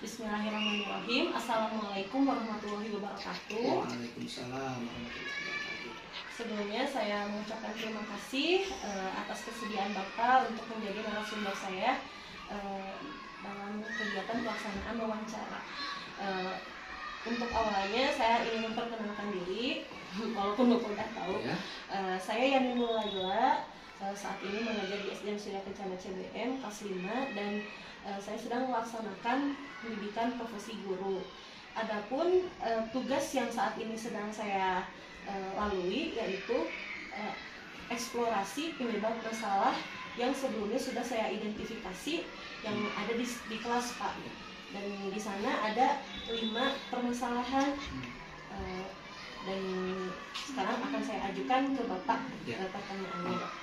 Bismillahirrahmanirrahim. Assalamualaikum warahmatullahi wabarakatuh. Waalaikumsalam warahmatullahi wabarakatuh. Sebelumnya saya mengucapkan terima kasih atas kesediaan Bapak untuk menjadi narasumber saya dalam kegiatan pelaksanaan wawancara. Untuk awalnya saya ingin memperkenalkan diri, walaupun Bapak sudah tahu. Ya. Saya Yani Nurlayla, saat ini mengajar di SDN Surya Kencana CBM kelas 5 dan saya sedang melaksanakan pendidikan profesi guru. Adapun tugas yang saat ini sedang saya lalui yaitu eksplorasi penyebab masalah yang sebelumnya sudah saya identifikasi yang ada di kelas Pak. Dan di sana ada 5 permasalahan dan sekarang akan saya ajukan ke Bapak pertanyaannya.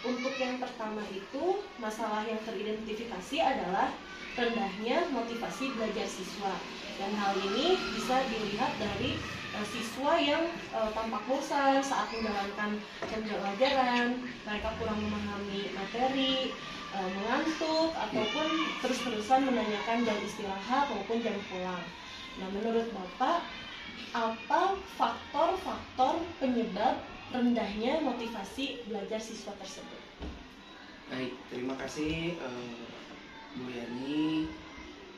Untuk yang pertama itu, masalah yang teridentifikasi adalah rendahnya motivasi belajar siswa. Dan hal ini bisa dilihat dari siswa yang tampak bosan saat menjalankan pembelajaran, mereka kurang memahami materi, mengantuk, ataupun terus-terusan menanyakan jam istirahat maupun jam pulang. Nah, menurut Bapak, apa faktor-faktor penyebab rendahnya motivasi belajar siswa tersebut? Baik, terima kasih Bu Yani.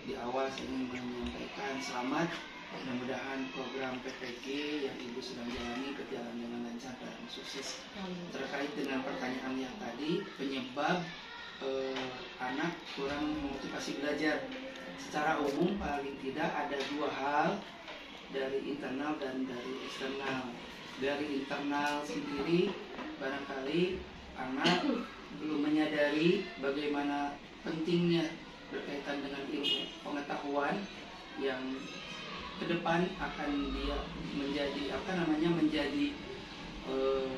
Di awal saya ingin menyampaikan selamat. Mudah-mudahan program PPG yang Ibu sedang jalani berjalan dengan lancar dan sukses. Terkait dengan pertanyaan yang tadi, penyebab anak kurang motivasi belajar. Secara umum paling tidak ada 2 hal, dari internal dan dari eksternal. Dari internal sendiri, barangkali anak belum menyadari bagaimana pentingnya berkaitan dengan ilmu pengetahuan yang ke depan akan dia menjadi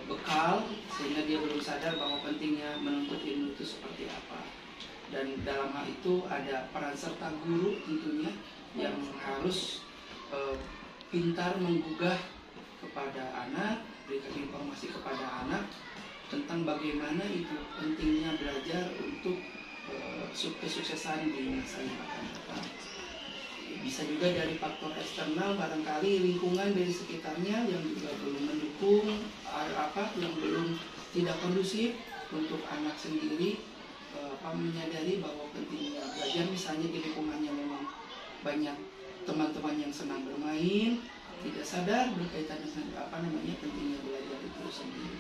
bekal, sehingga dia belum sadar bahwa pentingnya menuntut ilmu itu seperti apa. Dan dalam hal itu ada peran serta guru tentunya yang harus pintar menggugah kepada anak, berikan informasi kepada anak tentang bagaimana itu pentingnya belajar untuk kesuksesan di masa yang akan datang. Bisa juga dari faktor eksternal, barangkali lingkungan dari sekitarnya yang juga belum mendukung, yang belum tidak kondusif untuk anak sendiri menyadari bahwa pentingnya belajar. Misalnya di lingkungannya memang banyak teman-teman yang senang bermain, tidak sadar berkaitan dengan pentingnya belajar itu sendiri.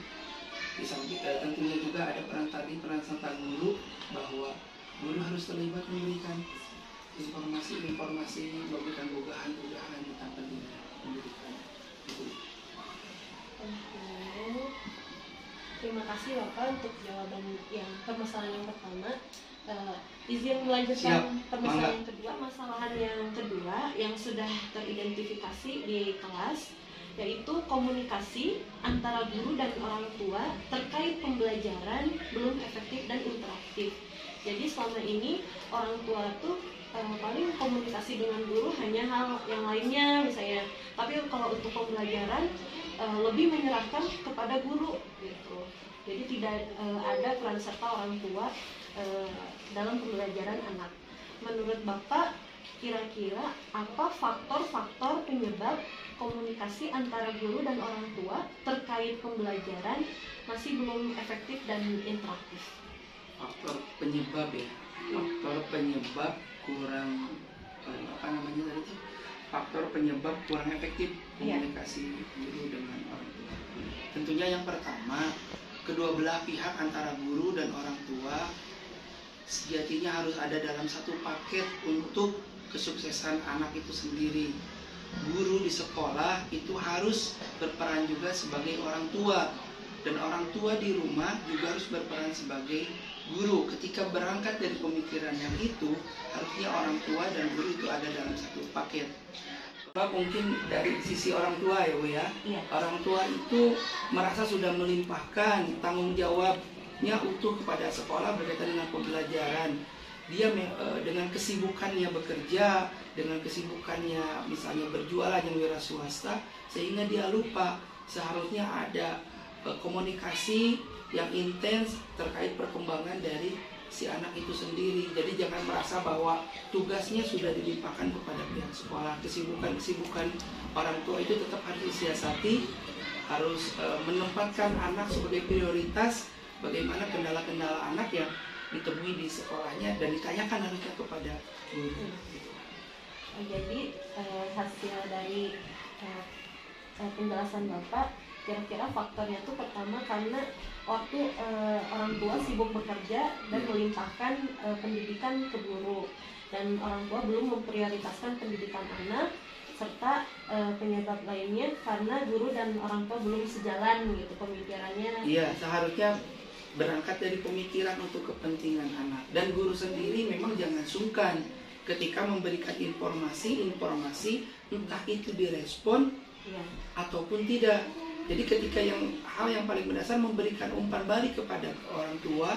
Tentunya juga ada peran serta guru, bahwa guru harus terlibat memberikan informasi, memberikan bugahan tentang pendidikan. Terima kasih Bapak untuk jawaban yang permasalahan yang pertama. Izin melanjutkan permasalahan yang kedua. Masalahan yang kedua yang sudah teridentifikasi di kelas yaitu komunikasi antara guru dan orang tua terkait pembelajaran belum efektif dan interaktif. Jadi selama ini orang tua tuh paling komunikasi dengan guru hanya hal yang lainnya misalnya, tapi kalau untuk pembelajaran lebih menyerahkan kepada guru gitu. Jadi tidak ada peran serta orang tua dalam pembelajaran anak. Menurut Bapak, kira-kira apa faktor-faktor penyebab komunikasi antara guru dan orang tua terkait pembelajaran masih belum efektif dan interaktif? Faktor penyebab ya, faktor penyebab kurang faktor penyebab kurang efektif komunikasi guru dengan orang tua. Tentunya yang pertama, kedua belah pihak antara guru dan orang tua sejatinya harus ada dalam satu paket untuk kesuksesan anak itu sendiri. Guru di sekolah itu harus berperan juga sebagai orang tua, dan orang tua di rumah juga harus berperan sebagai guru. Ketika berangkat dari pemikiran yang itu, harusnya orang tua dan guru itu ada dalam satu paket. Mungkin dari sisi orang tua ya Bu ya, orang tua itu merasa sudah melimpahkan tanggung jawabnya utuh kepada sekolah berkaitan dengan pembelajaran. Dia dengan kesibukannya bekerja, dengan kesibukannya misalnya berjualan yang wira swasta, sehingga dia lupa seharusnya ada komunikasi yang intens terkait perkembangan dari si anak itu sendiri. Jadi jangan merasa bahwa tugasnya sudah dilimpahkan kepada pihak sekolah. Kesibukan orang tua itu tetap harus disiasati, harus menempatkan anak sebagai prioritas. Bagaimana kendala-kendala anak yang ditemui di sekolahnya dan ditanyakan harusnya kepada guru. Jadi hasil dari penjelasan Bapak, kira-kira faktornya itu pertama karena waktu orang tua sibuk bekerja dan melimpahkan pendidikan ke guru, dan orang tua belum memprioritaskan pendidikan anak, serta penyebab lainnya karena guru dan orang tua belum sejalan gitu pemikirannya. Iya, seharusnya berangkat dari pemikiran untuk kepentingan anak, dan guru sendiri memang jangan sungkan ketika memberikan informasi entah itu direspon ataupun tidak. Jadi ketika hal yang paling mendasar memberikan umpan balik kepada orang tua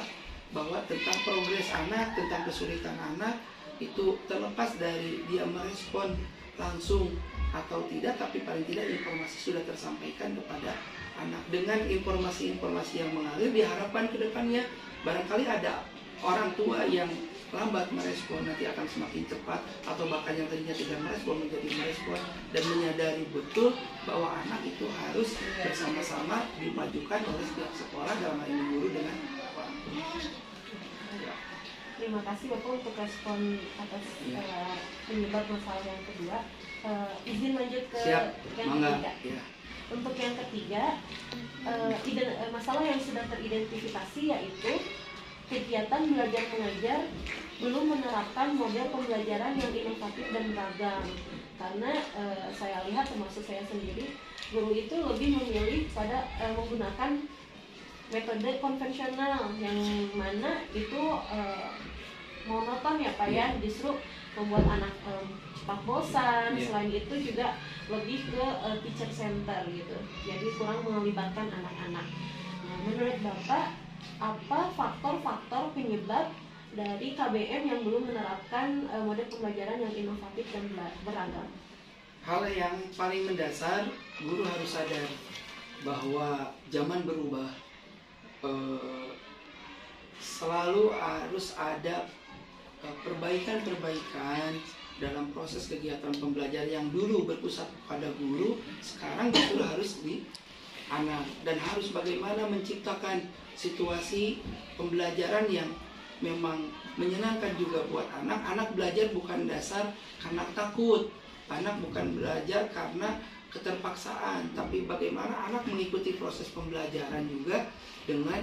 bahwa tentang progres anak, tentang kesulitan anak itu terlepas dari dia merespon langsung atau tidak, tapi paling tidak informasi sudah tersampaikan kepada anak. Dengan informasi-informasi yang mengalir, diharapkan ke depannya barangkali ada orang tua yang lambat merespon nanti akan semakin cepat, atau bahkan yang tadinya tidak merespon menjadi merespon dan menyadari betul bahwa anak itu harus bersama-sama dimajukan oleh pihak sekolah, dalam hal ini guru dengan orang tua. Terima kasih Bapak untuk respon atas penyebab masalah yang kedua. Izin lanjut ke yang ketiga. Untuk yang ketiga, masalah yang sudah teridentifikasi yaitu kegiatan belajar mengajar belum menerapkan model pembelajaran yang inovatif dan beragam. Karena saya lihat, termasuk saya sendiri, guru itu lebih memilih pada menggunakan metode konvensional yang mana itu monoton ya Pak ya, justru membuat anak cepat bosan. Selain itu juga lebih ke teacher center gitu, jadi kurang melibatkan anak-anak. Nah, menurut Bapak, apa faktor-faktor penyebab dari KBM yang belum menerapkan model pembelajaran yang inovatif dan beragam? Hal yang paling mendasar, guru harus sadar bahwa zaman berubah, selalu harus ada perbaikan-perbaikan dalam proses kegiatan pembelajaran yang dulu berpusat pada guru, sekarang justru harus di anak, dan harus bagaimana menciptakan situasi pembelajaran yang memang menyenangkan juga buat anak. Anak belajar bukan dasar karena takut, anak bukan belajar karena keterpaksaan, tapi bagaimana anak mengikuti proses pembelajaran juga dengan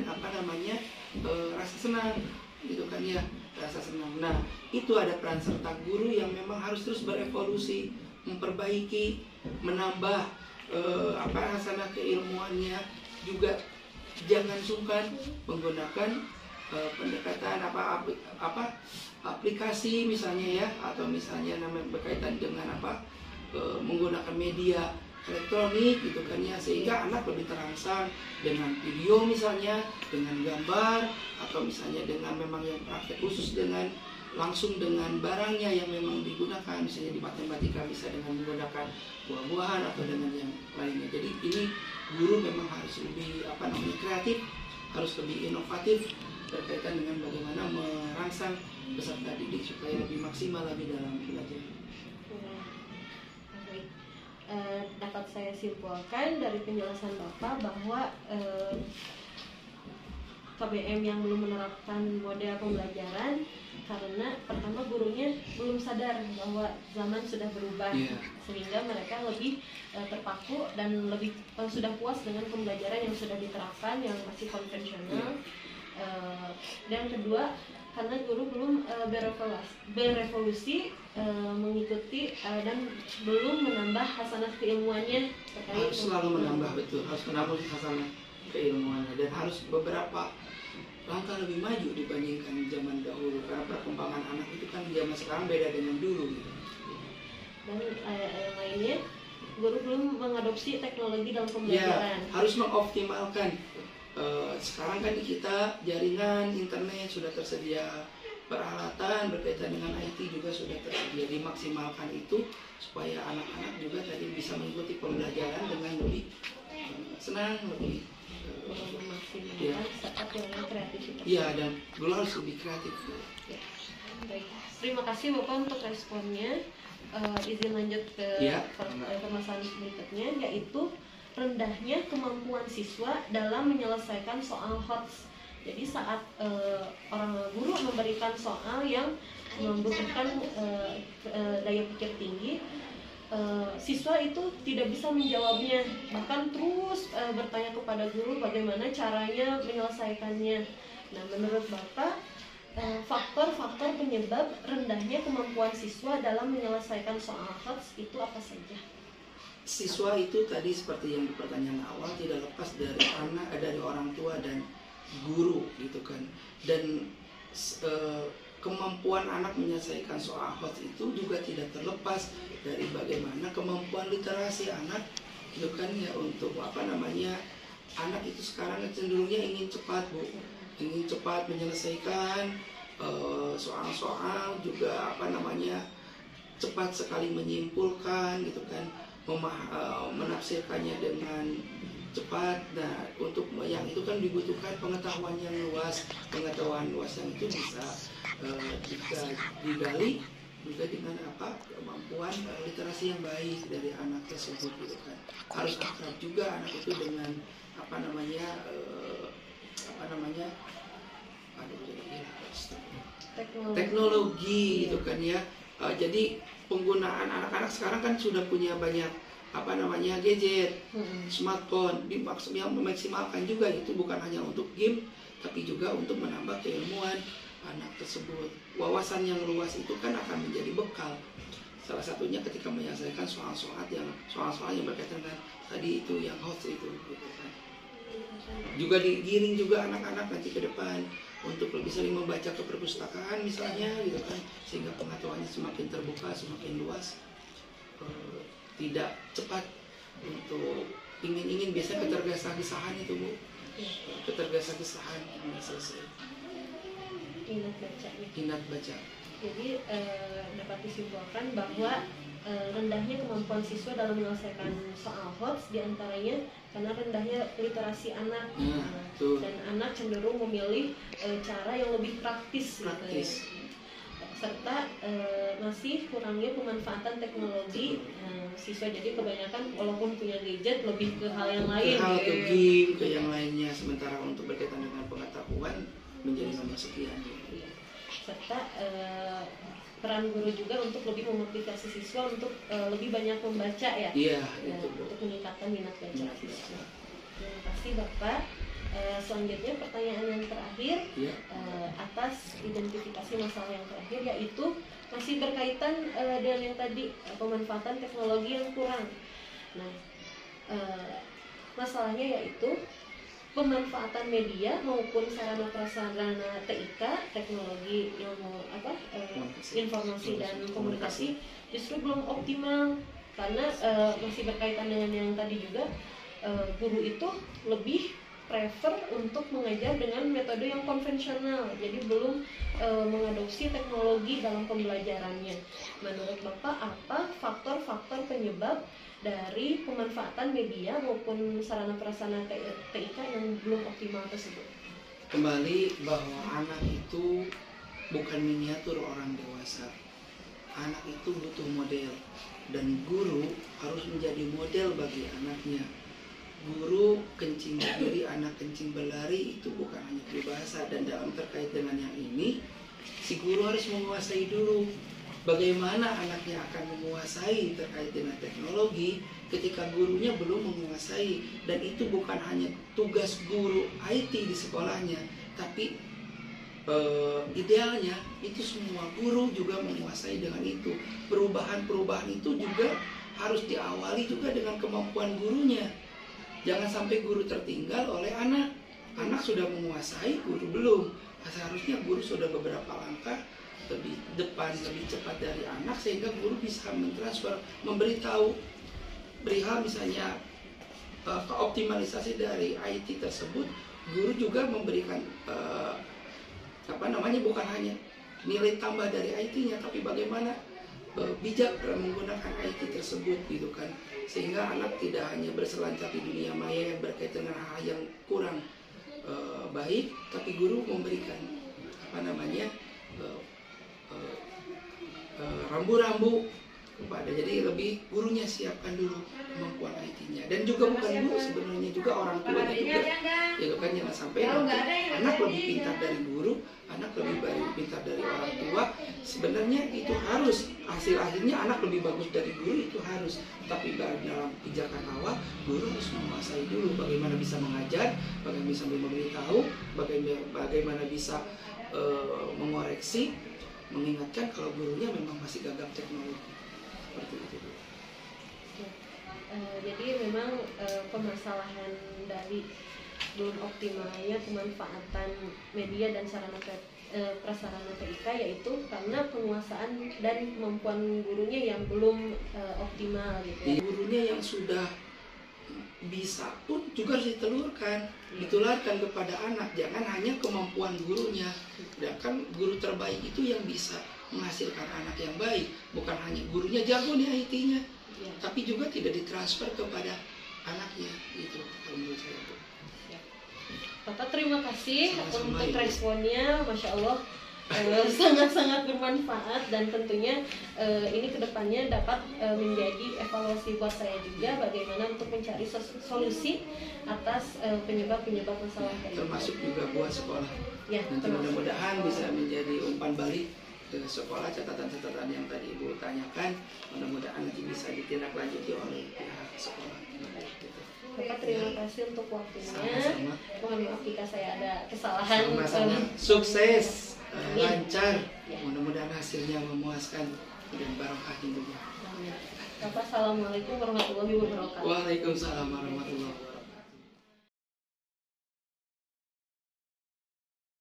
rasa senang, gitu kan ya, rasa senang. Nah, itu ada peran serta guru yang memang harus terus berevolusi, memperbaiki, menambah hasanah keilmuannya, juga jangan sungkan menggunakan pendekatan aplikasi misalnya ya, atau misalnya berkaitan dengan menggunakan media elektronik gitu kan ya, sehingga anak lebih terangsang dengan video misalnya, dengan gambar, atau misalnya dengan memang yang praktek khusus dengan langsung dengan barangnya yang memang digunakan, misalnya di matematika bisa dengan menggunakan buah-buahan atau dengan yang lainnya. Jadi ini guru memang harus lebih kreatif, harus lebih inovatif berkaitan dengan bagaimana merangsang peserta didik supaya lebih maksimal lagi dalam belajar. Dapat saya simpulkan dari penjelasan Bapak bahwa KBM yang belum menerapkan model pembelajaran karena pertama gurunya belum sadar bahwa zaman sudah berubah, sehingga mereka lebih terpaku dan lebih sudah puas dengan pembelajaran yang sudah diterapkan yang masih konvensional. Dan kedua, karena guru belum berevolusi mengikuti dan belum menambah hasanah keilmuannya. Harus selalu menambah, betul, harus menambah hasanah keilmuannya, dan harus beberapa langkah lebih maju dibandingkan zaman dahulu, karena perkembangan anak itu kan zaman sekarang beda dengan dulu gitu. Dan yang lainnya, guru belum mengadopsi teknologi dalam pembelajaran. Harus mengoptimalkan. Sekarang kan kita jaringan internet sudah tersedia, peralatan berkaitan dengan IT juga sudah tersedia, dimaksimalkan itu supaya anak-anak juga tadi bisa mengikuti pembelajaran dengan lebih senang, lebih memaksimalkan saat dengan kreativitas Iya, dan guru harus lebih kreatif. Ya. Baik, terima kasih Bapak untuk responnya. Izin lanjut ke permasalahan berikutnya, yaitu rendahnya kemampuan siswa dalam menyelesaikan soal HOTS. Jadi saat orang guru memberikan soal yang membutuhkan daya pikir tinggi, siswa itu tidak bisa menjawabnya, bahkan terus bertanya kepada guru bagaimana caranya menyelesaikannya. Nah, menurut Bapak, faktor-faktor penyebab rendahnya kemampuan siswa dalam menyelesaikan soal HOTS itu apa saja? Siswa itu tadi seperti yang di pertanyaan awal tidak lepas dari dari orang tua dan guru gitu kan. Dan kemampuan anak menyelesaikan soal HOTS itu juga tidak terlepas dari bagaimana kemampuan literasi anak gitu kan ya, untuk anak itu sekarang cenderungnya ingin cepat ingin cepat menyelesaikan soal-soal, juga cepat sekali menyimpulkan gitu kan, menafsirkannya dengan cepat. Nah, untuk yang itu kan dibutuhkan pengetahuan yang luas. Pengetahuan luas yang itu bisa digali juga dengan kemampuan literasi yang baik dari anak tersebut gitu kan. Harus akrab juga anak itu dengan teknologi gitu kan ya. Jadi penggunaan anak-anak sekarang kan sudah punya banyak gadget, smartphone, yang memaksimalkan juga itu bukan hanya untuk game, tapi juga untuk menambah keilmuan anak tersebut. Wawasan yang luas itu kan akan menjadi bekal. Salah satunya ketika menyelesaikan soal-soal yang berkaitan dengan tadi itu yang HOTS itu gitu kan. Juga digiring juga anak-anak nanti ke depan untuk lebih sering membaca ke perpustakaan misalnya gitu kan, sehingga pengetahuannya semakin terbuka, semakin luas. Tidak cepat untuk ingin biasanya ketergesa-gesaan itu Bu, ketergesa-gesaan yang selesai. Ingat baca. Jadi dapat disimpulkan bahwa rendahnya kemampuan siswa dalam menyelesaikan soal HOTS diantaranya karena rendahnya literasi anak, dan anak cenderung memilih cara yang lebih praktis. Serta masih kurangnya pemanfaatan teknologi siswa. Jadi kebanyakan walaupun punya gadget lebih ke hal yang lain, ke game, ke yang lainnya, sementara untuk berkaitan dengan pengetahuan menjadi nomor sekian. Serta peran guru juga untuk lebih memotivasi siswa untuk lebih banyak membaca ya. Iya, untuk meningkatkan minat baca siswa. Terima kasih Bapak. Selanjutnya pertanyaan yang terakhir, atas identifikasi masalah yang terakhir, yaitu masih berkaitan dengan yang tadi, pemanfaatan teknologi yang kurang. Nah, masalahnya yaitu pemanfaatan media maupun sarana prasarana TIK, teknologi ilmu informasi dan komunikasi, justru belum optimal karena masih berkaitan dengan yang tadi juga, guru itu lebih prefer untuk mengajar dengan metode yang konvensional, jadi belum mengadopsi teknologi dalam pembelajarannya. Menurut Bapak, apa faktor-faktor penyebab dari pemanfaatan media maupun sarana prasarana TIK yang belum optimal tersebut? Kembali bahwa anak itu bukan miniatur orang dewasa. Anak itu butuh model, dan guru harus menjadi model bagi anaknya. Guru kencing berdiri, anak kencing berlari, itu bukan hanya peribahasa. Dan dalam terkait dengan yang ini, si guru harus menguasai dulu bagaimana anaknya akan menguasai terkait dengan teknologi ketika gurunya belum menguasai. Dan itu bukan hanya tugas guru IT di sekolahnya, tapi idealnya itu semua guru juga menguasai dengan itu. Perubahan-perubahan itu juga harus diawali juga dengan kemampuan gurunya. Jangan sampai guru tertinggal oleh anak. Anak sudah menguasai, guru belum. Seharusnya guru sudah beberapa langkah lebih depan, lebih cepat dari anak, sehingga guru bisa mentransfer, memberitahu perihal misalnya keoptimalisasi dari IT tersebut. Guru juga memberikan bukan hanya nilai tambah dari IT-nya, tapi bagaimana bijak dalam menggunakan IT tersebut gitu kan, sehingga anak tidak hanya berselancar di dunia maya yang berkaitan dengan hal yang kurang baik, tapi guru memberikan apa namanya rambu-rambu kepada, jadi lebih gurunya siapkan dulu kemampuan IT-nya, dan juga bukan guru sebenarnya, juga orang tuanya juga, ya kan, jangan sampai nanti anak lebih pintar dari guru, anak lebih pintar dari orang tua. Sebenarnya itu harus, hasil-akhirnya anak lebih bagus dari guru itu harus, tapi dalam pijakan awal guru harus menguasai dulu bagaimana bisa mengajar, bagaimana bisa memberitahu, bagaimana bisa mengoreksi, mengingatkan kalau gurunya memang masih gagap teknologi. Seperti itu. Jadi memang permasalahan dari belum optimalnya pemanfaatan media dan sarana prasarana TIK yaitu karena penguasaan dan kemampuan gurunya yang belum optimal gitu ya. Gurunya yang sudah bisa pun juga harus ditularkan kepada anak, jangan hanya kemampuan gurunya. Sedangkan guru terbaik itu yang bisa menghasilkan anak yang baik, bukan hanya gurunya jago di IT-nya, tapi juga tidak ditransfer kepada anaknya, gitu menurut saya. Bapak terima kasih Sama-sama, untuk Ibu. responnya, Masya Allah sangat-sangat bermanfaat, dan tentunya ini kedepannya dapat menjadi evaluasi buat saya juga bagaimana untuk mencari solusi atas penyebab-penyebab masalah tadi. Termasuk juga buat sekolah. Ya, Nanti mudah-mudahan bisa menjadi umpan balik ke sekolah, catatan-catatan yang tadi Ibu tanyakan, mudah-mudahan nanti bisa ditindaklanjuti oleh pihak sekolah. Gitu. Bapak terima kasih untuk waktunya. Sama-sama. Mohon maaf jika saya ada kesalahan. Sama-sama. Sukses, Amin. lancar, Ya. mudah-mudahan hasilnya memuaskan dan barokah hidupnya. Bapak, assalamualaikum warahmatullahi wabarakatuh. Waalaikumsalam warahmatullahi wabarakatuh.